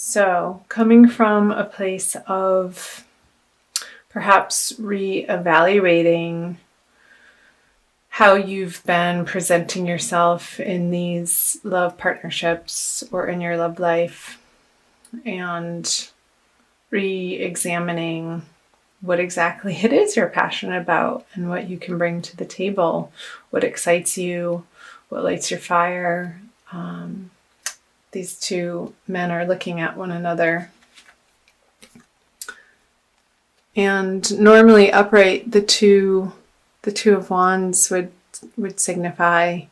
So, coming from a place of perhaps reevaluating how you've been presenting yourself in these love partnerships or in your love life, and re-examining what exactly it is you're passionate about and what you can bring to the table, what excites you, what lights your fire. These two men are looking at one another. And normally upright, the two of wands would signify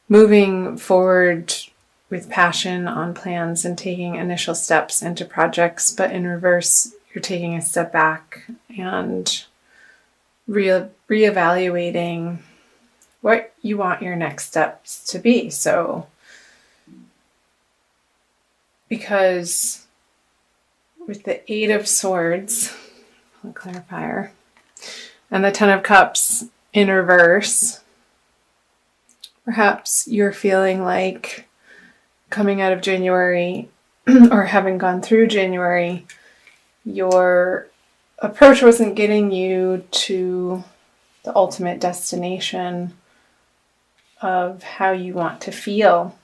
moving forward with passion on plans and taking initial steps into projects, but in reverse, you're taking a step back and reevaluating what you want your next steps to be. So, because with the Eight of Swords, a clarifier, and the Ten of Cups in reverse, perhaps you're feeling like coming out of January or having gone through January, your approach wasn't getting you to the ultimate destination of how you want to feel.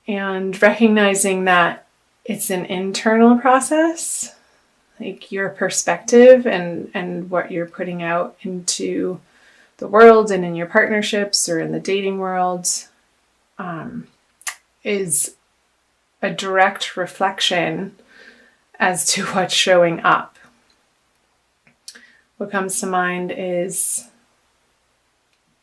And recognizing that it's an internal process, like your perspective and what you're putting out into the world and in your partnerships or in the dating world is a direct reflection as to what's showing up. What comes to mind is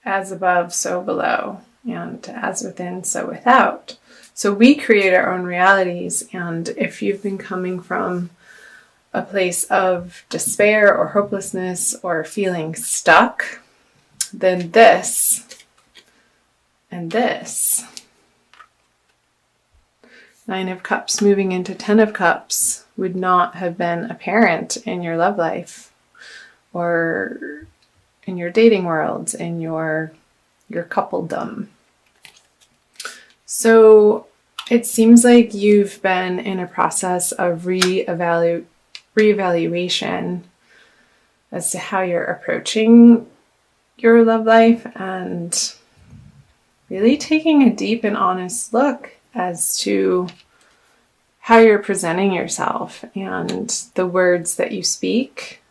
as above, so below, and as within, so without. So we create our own realities, and if you've been coming from a place of despair or hopelessness or feeling stuck, then this and this, Nine of Cups moving into Ten of Cups, would not have been apparent in your love life or in your dating world, in your coupledom. So it seems like you've been in a process of reevaluation as to how you're approaching your love life, and really taking a deep and honest look as to how you're presenting yourself and the words that you speak.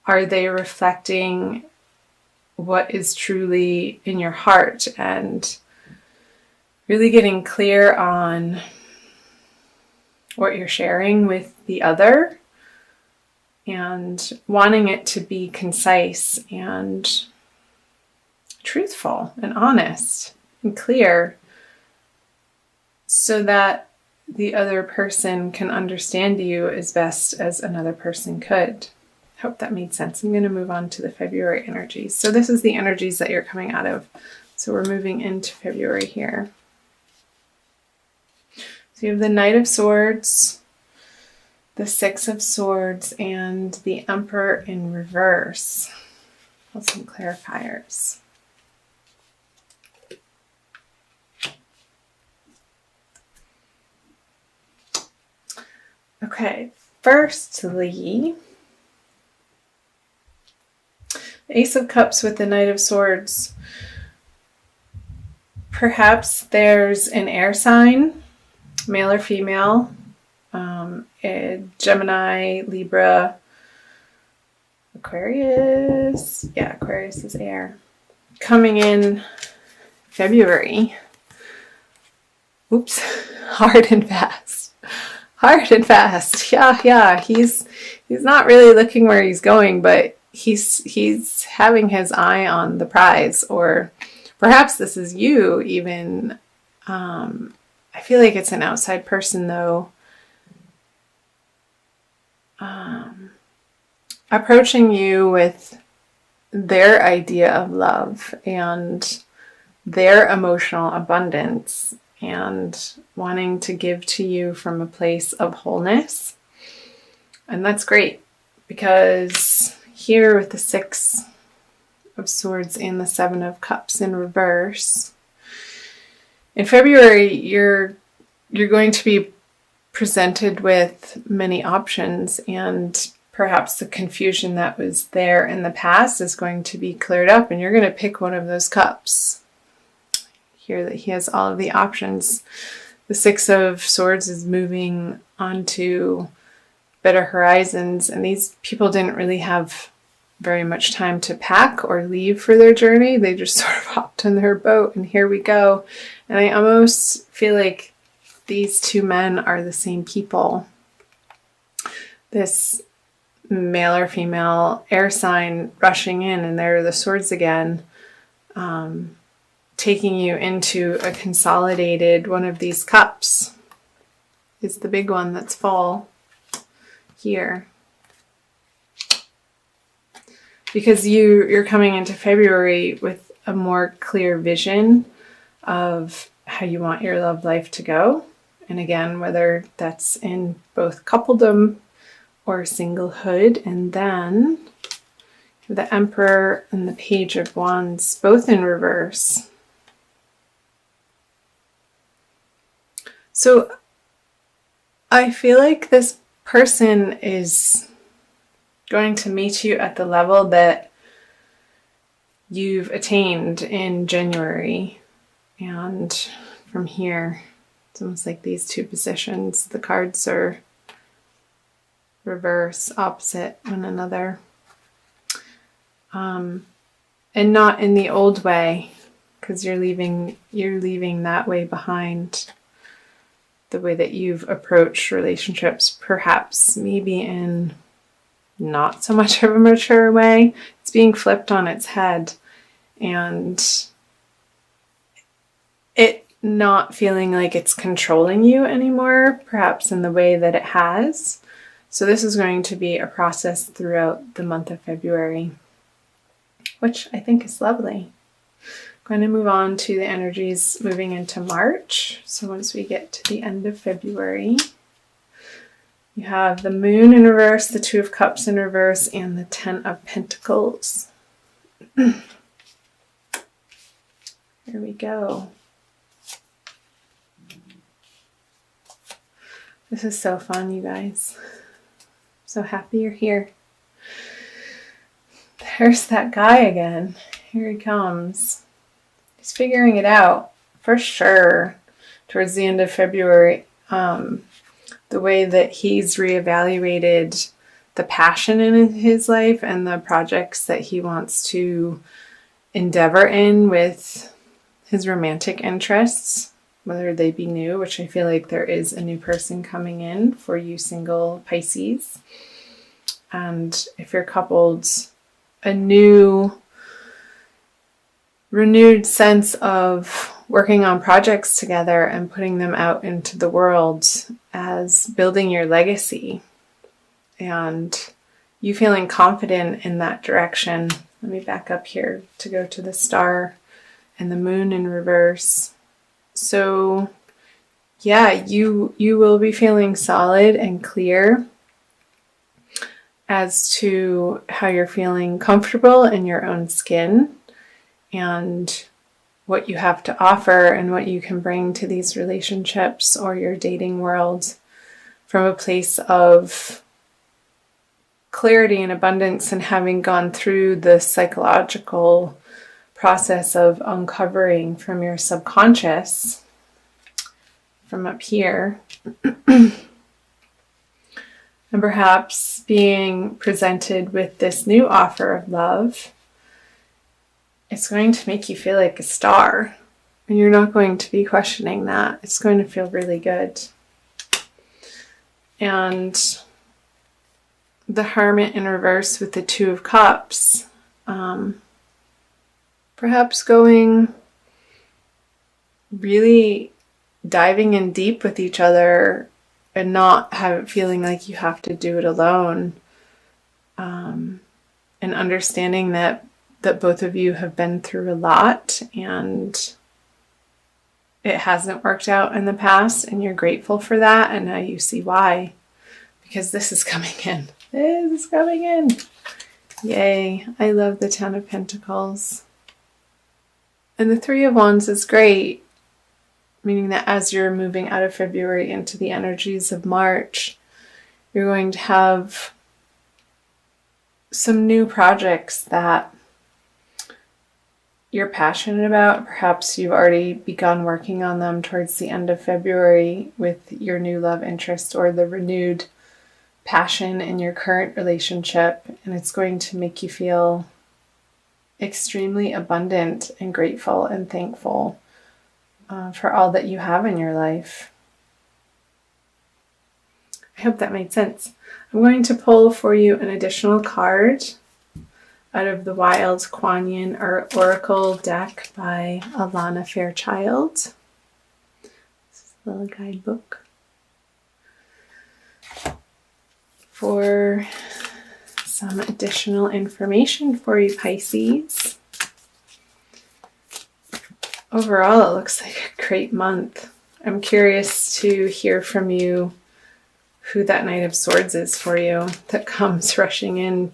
Are they reflecting what is truly in your heart? And really getting clear on what you're sharing with the other and wanting it to be concise and truthful and honest and clear so that the other person can understand you as best as another person could. Hope that made sense. I'm going to move on to the February energies. So this is the energies that you're coming out of. So we're moving into February here. So you have the Knight of Swords, the Six of Swords, and the Emperor in reverse. Some clarifiers. Okay, firstly, the Ace of Cups with the Knight of Swords. Perhaps there's an air sign, male or female, Gemini, Libra, Aquarius. Yeah, Aquarius is air. Coming in February. Oops, hard and fast. Hard and fast. Yeah. He's not really looking where he's going, but he's having his eye on the prize. Or perhaps this is you even. I feel like it's an outside person though. Approaching you with their idea of love and their emotional abundance and wanting to give to you from a place of wholeness. And that's great, because here with the Six of Swords and the Seven of Cups in reverse, In February, you're going to be presented with many options, and perhaps the confusion that was there in the past is going to be cleared up, and you're going to pick one of those cups. Here that he has all of the options. The Six of Swords is moving onto better horizons, and these people didn't really have very much time to pack or leave for their journey. They just sort of hopped on their boat, and here we go. And I almost feel like these two men are the same people. This male or female air sign rushing in, and there are the swords again, taking you into a consolidated one of these cups. Is the big one that's full here. Because you're coming into February with a more clear vision of how you want your love life to go. And again, whether that's in both coupledom or singlehood. And then the Emperor and the Page of Wands, both in reverse. So I feel like this person is going to meet you at the level that you've attained in January. And from here, it's almost like these two positions. The cards are reverse, opposite one another. And not in the old way, because you're leaving that way behind. The way that you've approached relationships, perhaps maybe in not so much of a mature way. It's being flipped on its head, and it not feeling like it's controlling you anymore, perhaps in the way that it has. So this is going to be a process throughout the month of February, which I think is lovely. I'm going to move on to the energies moving into March. So once we get to the end of February, you have the Moon in reverse, the Two of Cups in reverse, and the Ten of Pentacles. Here we go. This is so fun, you guys. So happy you're here. There's that guy again. Here he comes. He's figuring it out, for sure, towards the end of February. The way that he's reevaluated the passion in his life and the projects that he wants to endeavor in with his romantic interests, whether they be new, which I feel like there is a new person coming in for you single Pisces. And if you're coupled, a new renewed sense of working on projects together and putting them out into the world as building your legacy, and you feeling confident in that direction. Let me back up here to go to the Star and the Moon in reverse. So yeah, you will be feeling solid and clear as to how you're feeling comfortable in your own skin and what you have to offer and what you can bring to these relationships or your dating world from a place of clarity and abundance, and having gone through the psychological process of uncovering from your subconscious from up here. And perhaps being presented with this new offer of love, it's going to make you feel like a star. And you're not going to be questioning that. It's going to feel really good. And the Hermit in reverse with the Two of Cups. Perhaps going really diving in deep with each other and not feeling like you have to do it alone. And understanding that both of you have been through a lot and it hasn't worked out in the past, and you're grateful for that, and now you see why. Because this is coming in. This is coming in. Yay. I love the Ten of Pentacles. And the Three of Wands is great. meaning that as you're moving out of February into the energies of March, you're going to have some new projects that you're passionate about. Perhaps you've already begun working on them towards the end of February with your new love interest or the renewed passion in your current relationship, and it's going to make you feel extremely abundant and grateful and thankful for all that you have in your life. I hope that made sense. I'm going to pull for you an additional card out of the Wild Kuan Yin Oracle deck by Alana Fairchild. This is a little guidebook for some additional information for you, Pisces. Overall, it looks like a great month. I'm curious to hear from you who that Knight of Swords is for you that comes rushing in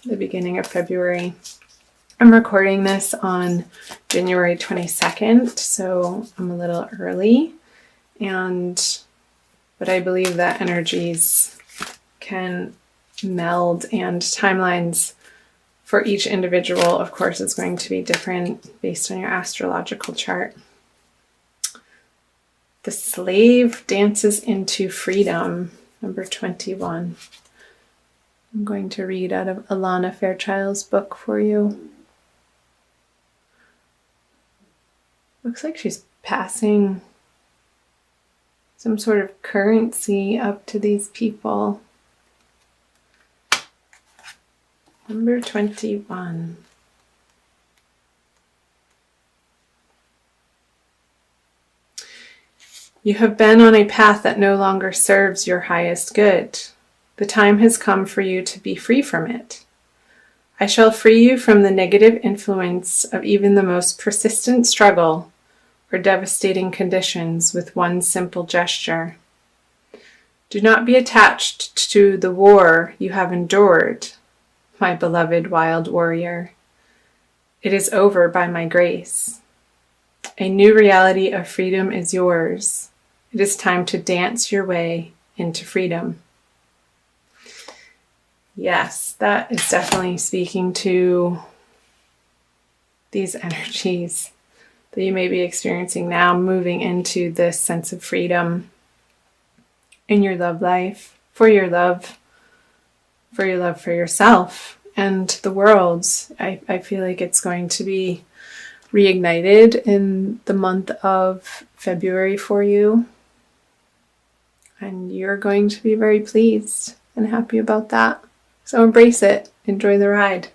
the beginning of February. I'm recording this on January 22nd, so I'm a little early, but I believe that energies can meld, and timelines for each individual, of course, is going to be different based on your astrological chart. The slave dances into freedom, number 21. I'm going to read out of Alana Fairchild's book for you. Looks like she's passing some sort of currency up to these people. Number 21. You have been on a path that no longer serves your highest good. The time has come for you to be free from it. I shall free you from the negative influence of even the most persistent struggle or devastating conditions with one simple gesture. Do not be attached to the war you have endured, my beloved wild warrior. It is over by my grace. A new reality of freedom is yours. It is time to dance your way into freedom. Yes, that is definitely speaking to these energies that you may be experiencing now, moving into this sense of freedom in your love life, for your love for yourself and the world. I feel like it's going to be reignited in the month of February for you. And you're going to be very pleased and happy about that. So embrace it. Enjoy the ride.